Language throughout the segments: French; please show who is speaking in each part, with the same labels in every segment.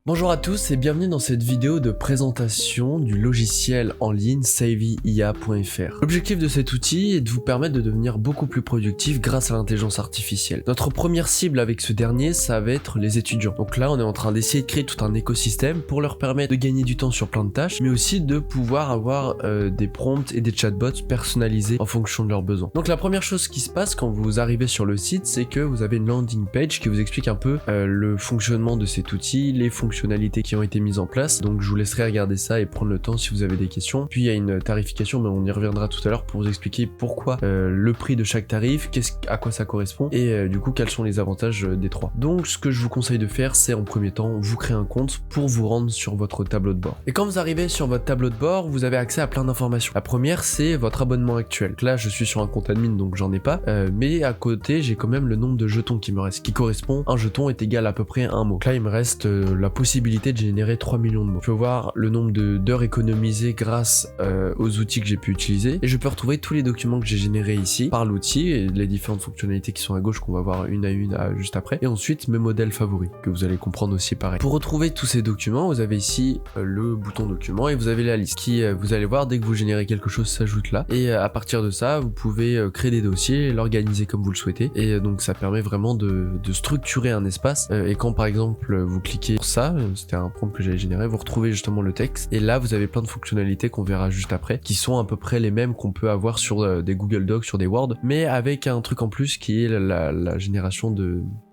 Speaker 1: Bonjour à tous et bienvenue dans cette vidéo de présentation du logiciel en ligne SavvyIA.fr. L'objectif de cet outil est de vous permettre de devenir beaucoup plus productif grâce à l'intelligence artificielle. Notre première cible avec ce dernier, ça va être les étudiants. Donc là, on est en train d'essayer de créer tout un écosystème pour leur permettre de gagner du temps sur plein de tâches, mais aussi de pouvoir avoir des prompts et des chatbots personnalisés en fonction de leurs besoins. Donc la première chose qui se passe quand vous arrivez sur le site, c'est que vous avez une landing page qui vous explique un peu le fonctionnement de cet outil, les fonctionnalités qui ont été mises en place. Donc je vous laisserai regarder ça et prendre le temps si vous avez des questions. Puis il y a une tarification, mais on y reviendra tout à l'heure pour vous expliquer pourquoi le prix de chaque tarif, à quoi ça correspond et du coup quels sont les avantages des trois. Donc ce que je vous conseille de faire, c'est en premier temps vous créer un compte pour vous rendre sur votre tableau de bord. Et quand vous arrivez sur votre tableau de bord, vous avez accès à plein d'informations. La première, c'est votre abonnement actuel. Donc là je suis sur un compte admin donc j'en ai pas, mais à côté j'ai quand même le nombre de jetons qui me reste, qui correspond, un jeton est égal à peu près à un mot. Donc là il me reste la possibilité de générer 3 millions de mots. Je peux voir le nombre d'heures économisées grâce aux outils que j'ai pu utiliser et je peux retrouver tous les documents que j'ai générés ici par l'outil et les différentes fonctionnalités qui sont à gauche qu'on va voir une à une juste après, et ensuite mes modèles favoris que vous allez comprendre aussi pareil. Pour retrouver tous ces documents, vous avez ici le bouton document et vous avez la liste qui, vous allez voir, dès que vous générez quelque chose s'ajoute là, et à partir de ça vous pouvez créer des dossiers et l'organiser comme vous le souhaitez, et donc ça permet vraiment de structurer un espace, et quand par exemple vous cliquez sur ça, c'était un prompt que j'avais généré, vous retrouvez justement le texte et là vous avez plein de fonctionnalités qu'on verra juste après qui sont à peu près les mêmes qu'on peut avoir sur des Google Docs, sur des Word, mais avec un truc en plus qui est la génération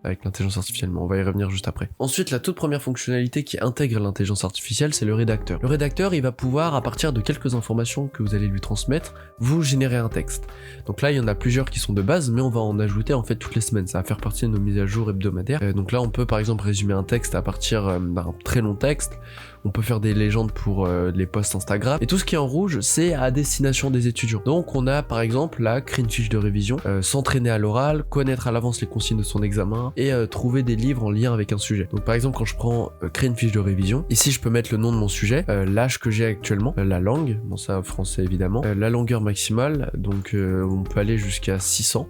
Speaker 1: avec l'intelligence artificielle, mais on va y revenir juste après. Ensuite, la toute première fonctionnalité qui intègre l'intelligence artificielle, c'est le rédacteur. Le rédacteur, il va pouvoir, à partir de quelques informations que vous allez lui transmettre, vous générer un texte. Donc là, il y en a plusieurs qui sont de base, mais on va en ajouter en fait toutes les semaines. Ça va faire partie de nos mises à jour hebdomadaires. Donc là, on peut par exemple résumer un texte à partir d'un très long texte. On peut faire des légendes pour les posts Instagram. Et tout ce qui est en rouge, c'est à destination des étudiants. Donc on a par exemple là, créer une fiche de révision, s'entraîner à l'oral, connaître à l'avance les consignes de son examen et trouver des livres en lien avec un sujet. Donc par exemple quand je prends créer une fiche de révision, ici je peux mettre le nom de mon sujet, l'âge que j'ai actuellement, la langue, bon ça français évidemment, la longueur maximale, donc on peut aller jusqu'à 600,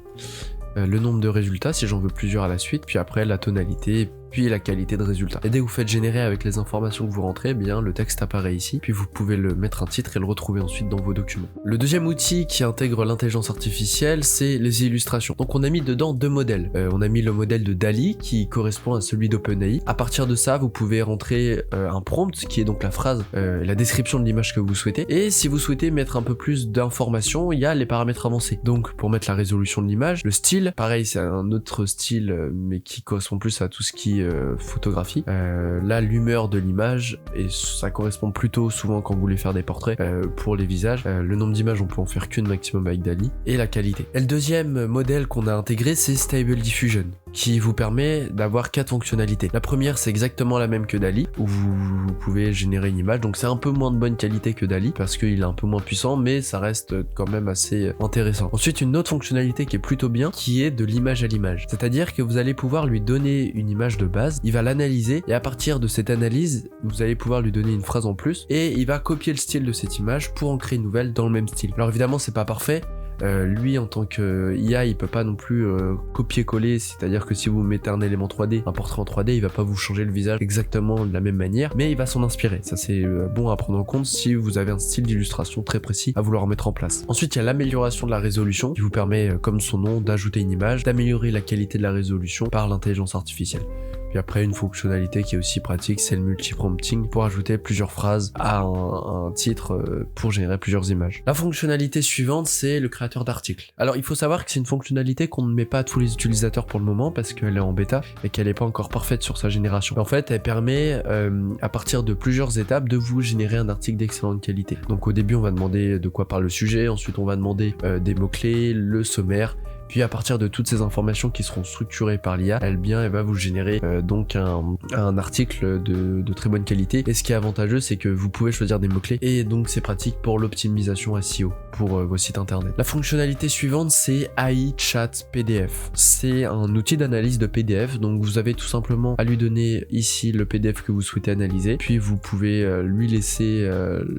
Speaker 1: le nombre de résultats si j'en veux plusieurs à la suite, puis après la tonalité, puis la qualité de résultat. Et dès que vous faites générer avec les informations que vous rentrez, eh bien le texte apparaît ici, puis vous pouvez le mettre un titre et le retrouver ensuite dans vos documents. Le deuxième outil qui intègre l'intelligence artificielle, c'est les illustrations. Donc on a mis dedans deux modèles. On a mis le modèle de DALL-E qui correspond à celui d'OpenAI. À partir de ça, vous pouvez rentrer un prompt qui est donc la phrase, la description de l'image que vous souhaitez. Et si vous souhaitez mettre un peu plus d'informations, il y a les paramètres avancés. Donc pour mettre la résolution de l'image, le style, pareil c'est un autre style mais qui correspond plus à tout ce qui photographie, là l'humeur de l'image, et ça correspond plutôt souvent quand vous voulez faire des portraits pour les visages, le nombre d'images on peut en faire qu'une maximum avec DALL-E, et la qualité. Et le deuxième modèle qu'on a intégré, c'est Stable Diffusion, qui vous permet d'avoir 4 fonctionnalités. La première, c'est exactement la même que DALL-E, où vous pouvez générer une image, donc c'est un peu moins de bonne qualité que DALL-E parce qu'il est un peu moins puissant, mais ça reste quand même assez intéressant. Ensuite, une autre fonctionnalité qui est plutôt bien, qui est de l'image à l'image, c'est-à-dire que vous allez pouvoir lui donner une image de base, il va l'analyser, et à partir de cette analyse, vous allez pouvoir lui donner une phrase en plus, et il va copier le style de cette image pour en créer une nouvelle dans le même style. Alors évidemment, c'est pas parfait. Lui en tant que IA il peut pas non plus copier-coller, c'est-à-dire que si vous mettez un élément 3D, un portrait en 3D, il va pas vous changer le visage exactement de la même manière, mais il va s'en inspirer. Ça c'est bon à prendre en compte si vous avez un style d'illustration très précis à vouloir mettre en place. Ensuite il y a l'amélioration de la résolution qui vous permet, comme son nom, d'ajouter une image, d'améliorer la qualité de la résolution par l'intelligence artificielle. Puis après, une fonctionnalité qui est aussi pratique, c'est le multi-prompting pour ajouter plusieurs phrases à un titre pour générer plusieurs images. La fonctionnalité suivante, c'est le créateur d'articles. Alors il faut savoir que c'est une fonctionnalité qu'on ne met pas à tous les utilisateurs pour le moment parce qu'elle est en bêta et qu'elle n'est pas encore parfaite sur sa génération. En fait, elle permet à partir de plusieurs étapes de vous générer un article d'excellente qualité. Donc au début, on va demander de quoi parle le sujet, ensuite on va demander des mots-clés, le sommaire. Puis à partir de toutes ces informations qui seront structurées par l'IA, elle va vous générer donc un article de très bonne qualité. Et ce qui est avantageux, c'est que vous pouvez choisir des mots-clés et donc c'est pratique pour l'optimisation SEO pour vos sites internet. La fonctionnalité suivante, c'est AI Chat PDF. C'est un outil d'analyse de PDF, donc vous avez tout simplement à lui donner ici le PDF que vous souhaitez analyser, puis vous pouvez lui laisser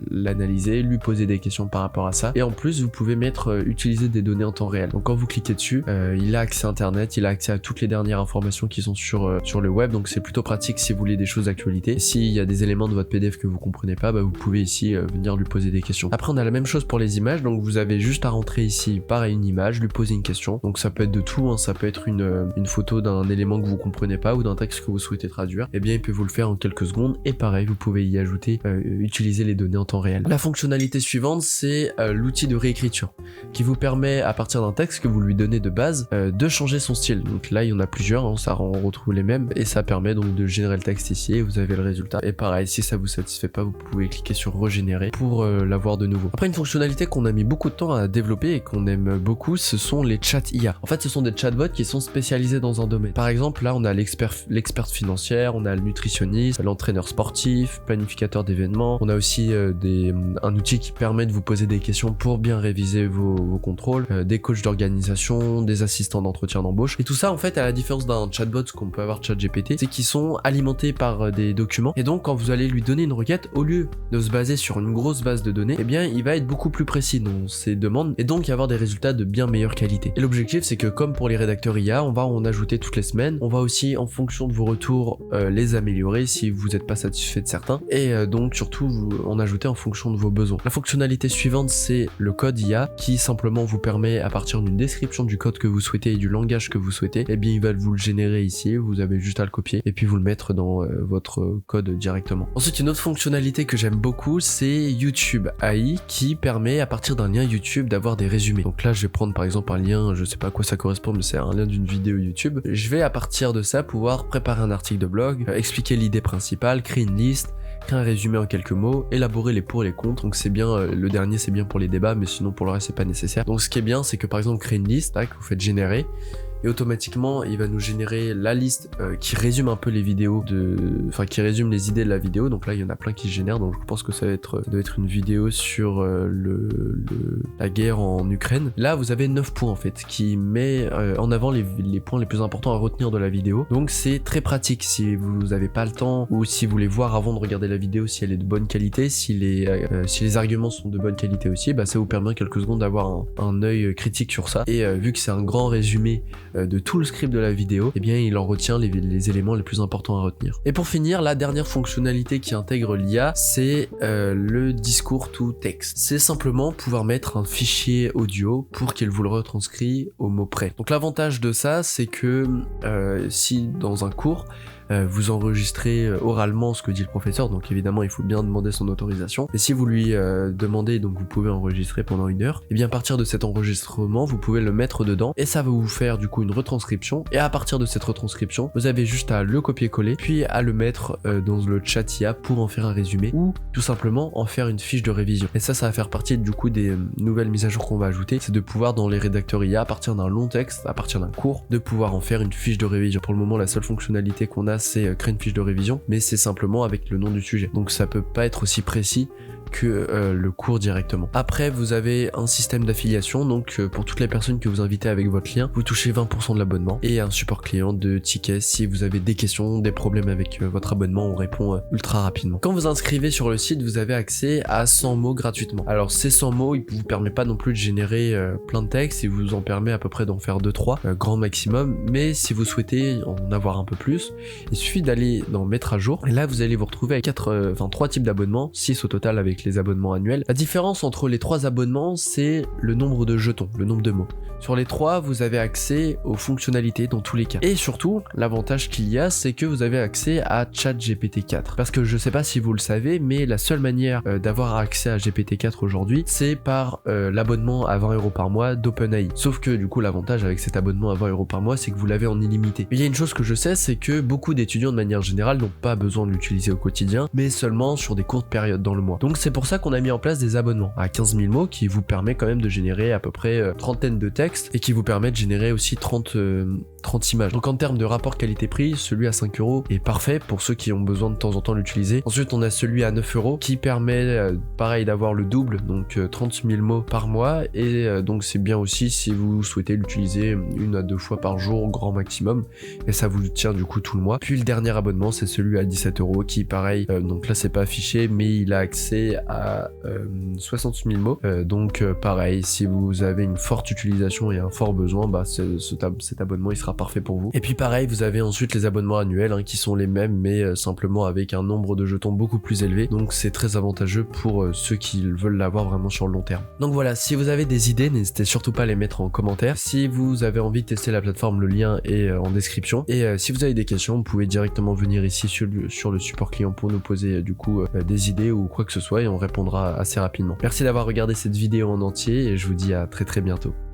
Speaker 1: l'analyser, lui poser des questions par rapport à ça, et en plus vous pouvez utiliser des données en temps réel. Donc quand vous cliquez dessus, dessus, il a accès à internet, il a accès à toutes les dernières informations qui sont sur le web, donc c'est plutôt pratique si vous voulez des choses d'actualité. S'il y a des éléments de votre PDF que vous comprenez pas, vous pouvez ici venir lui poser des questions. Après on a la même chose pour les images, donc vous avez juste à rentrer ici pareil une image, lui poser une question, donc ça peut être de tout, hein, ça peut être une photo d'un élément que vous comprenez pas ou d'un texte que vous souhaitez traduire, et bien il peut vous le faire en quelques secondes, et pareil vous pouvez y ajouter, utiliser les données en temps réel. La fonctionnalité suivante c'est l'outil de réécriture qui vous permet à partir d'un texte que vous lui donnez de base de changer son style. Donc là il y en a plusieurs, hein, ça on retrouve les mêmes et ça permet donc de générer le texte ici et vous avez le résultat. Et pareil, si ça vous satisfait pas, vous pouvez cliquer sur régénérer pour l'avoir de nouveau. Après une fonctionnalité qu'on a mis beaucoup de temps à développer et qu'on aime beaucoup, ce sont les chats IA. En fait ce sont des chatbots qui sont spécialisés dans un domaine. Par exemple là on a l'experte financière, on a le nutritionniste, l'entraîneur sportif, planificateur d'événements, on a aussi un outil qui permet de vous poser des questions pour bien réviser vos contrôles, des coachs d'organisation, des assistants d'entretien d'embauche. Et tout ça en fait, à la différence d'un chatbot qu'on peut avoir ChatGPT, c'est qu'ils sont alimentés par des documents. Et donc quand vous allez lui donner une requête, au lieu de se baser sur une grosse base de données, eh bien il va être beaucoup plus précis dans ses demandes et donc y avoir des résultats de bien meilleure qualité. Et l'objectif c'est que comme pour les rédacteurs IA, on va en ajouter toutes les semaines. On va aussi en fonction de vos retours les améliorer si vous n'êtes pas satisfait de certains. Et donc surtout en ajouter en fonction de vos besoins. La fonctionnalité suivante c'est le code IA qui simplement vous permet à partir d'une description du code que vous souhaitez et du langage que vous souhaitez, eh bien il va vous le générer ici, vous avez juste à le copier et puis vous le mettre dans votre code directement. Ensuite une autre fonctionnalité que j'aime beaucoup c'est YouTube AI qui permet à partir d'un lien YouTube d'avoir des résumés. Donc là je vais prendre par exemple un lien, je sais pas à quoi ça correspond mais c'est un lien d'une vidéo YouTube. Je vais à partir de ça pouvoir préparer un article de blog, expliquer l'idée principale, créer une liste, créer un résumé en quelques mots, élaborer les pour et les contre. Donc c'est bien, le dernier c'est bien pour les débats mais sinon pour le reste c'est pas nécessaire. Donc ce qui est bien c'est que par exemple créer une liste, tac, vous faites générer et automatiquement il va nous générer la liste qui résume un peu les vidéos qui résume les idées de la vidéo. Donc là il y en a plein qui se génèrent, donc je pense que ça doit être une vidéo sur la guerre en Ukraine. Là vous avez 9 points en fait qui met en avant les points les plus importants à retenir de la vidéo. Donc c'est très pratique si vous n'avez pas le temps ou si vous voulez voir avant de regarder la vidéo si elle est de bonne qualité, si les arguments sont de bonne qualité aussi, ça vous permet en quelques secondes d'avoir un œil critique sur ça. Et vu que c'est un grand résumé de tout le script de la vidéo, eh bien il en retient les éléments les plus importants à retenir. Et pour finir, la dernière fonctionnalité qui intègre l'IA, c'est le discours to text. C'est simplement pouvoir mettre un fichier audio pour qu'il vous le retranscrit au mot près. Donc l'avantage de ça, c'est que si dans un cours, vous enregistrez oralement ce que dit le professeur, donc évidemment il faut bien demander son autorisation, et si vous lui demandez, donc vous pouvez enregistrer pendant 1 heure, et bien à partir de cet enregistrement vous pouvez le mettre dedans et ça va vous faire du coup une retranscription, et à partir de cette retranscription vous avez juste à le copier-coller puis à le mettre dans le chat IA pour en faire un résumé ou tout simplement en faire une fiche de révision. Et ça va faire partie du coup des nouvelles mises à jour qu'on va ajouter, c'est de pouvoir dans les rédacteurs IA à partir d'un long texte, à partir d'un cours, de pouvoir en faire une fiche de révision. Pour le moment la seule fonctionnalité qu'on a c'est créer une fiche de révision, mais c'est simplement avec le nom du sujet. Donc ça peut pas être aussi précis que le cours directement. Après vous avez un système d'affiliation, donc pour toutes les personnes que vous invitez avec votre lien, vous touchez 20% de l'abonnement et un support client de tickets si vous avez des questions, des problèmes avec votre abonnement, on répond ultra rapidement. Quand vous inscrivez sur le site, vous avez accès à 100 mots gratuitement. Alors ces 100 mots, ils vous permettent pas non plus de générer plein de textes, il vous en permet à peu près d'en faire 2-3 grand maximum, mais si vous souhaitez en avoir un peu plus, il suffit d'aller dans mettre à jour et là vous allez vous retrouver avec 3 types d'abonnements, 6 au total avec les abonnements annuels. La différence entre les 3 abonnements, c'est le nombre de jetons, le nombre de mots. Sur les 3, vous avez accès aux fonctionnalités dans tous les cas. Et surtout, l'avantage qu'il y a, c'est que vous avez accès à ChatGPT 4. Parce que je sais pas si vous le savez, mais la seule manière d'avoir accès à GPT 4 aujourd'hui, c'est par l'abonnement à 20€ par mois d'OpenAI. Sauf que du coup, l'avantage avec cet abonnement à 20€ par mois, c'est que vous l'avez en illimité. Mais il y a une chose que je sais, c'est que beaucoup d'étudiants de manière générale n'ont pas besoin de l'utiliser au quotidien, mais seulement sur des courtes périodes dans le mois. Donc c'est pour ça qu'on a mis en place des abonnements à 15 000 mots qui vous permet quand même de générer à peu près trentaine de textes et qui vous permet de générer aussi 30 images. Donc en termes de rapport qualité-prix, celui à 5€ est parfait pour ceux qui ont besoin de temps en temps l'utiliser. Ensuite on a celui à 9€ qui permet pareil d'avoir le double, donc 30 000 mots par mois, et donc c'est bien aussi si vous souhaitez l'utiliser 1 à 2 fois par jour grand maximum, et ça vous tient du coup tout le mois. Puis le dernier abonnement c'est celui à 17€ qui pareil, donc là c'est pas affiché mais il a accès limité à 60 000 mots. Donc pareil, si vous avez une forte utilisation et un fort besoin, bah cet abonnement il sera parfait pour vous. Et puis pareil, vous avez ensuite les abonnements annuels hein, qui sont les mêmes mais simplement avec un nombre de jetons beaucoup plus élevé. Donc c'est très avantageux pour ceux qui veulent l'avoir vraiment sur le long terme. Donc voilà, si vous avez des idées, n'hésitez surtout pas à les mettre en commentaire. Si vous avez envie de tester la plateforme, le lien est en description. Et si vous avez des questions, vous pouvez directement venir ici sur le support client pour nous poser du coup des idées ou quoi que ce soit et on répondra assez rapidement. Merci d'avoir regardé cette vidéo en entier et je vous dis à très bientôt.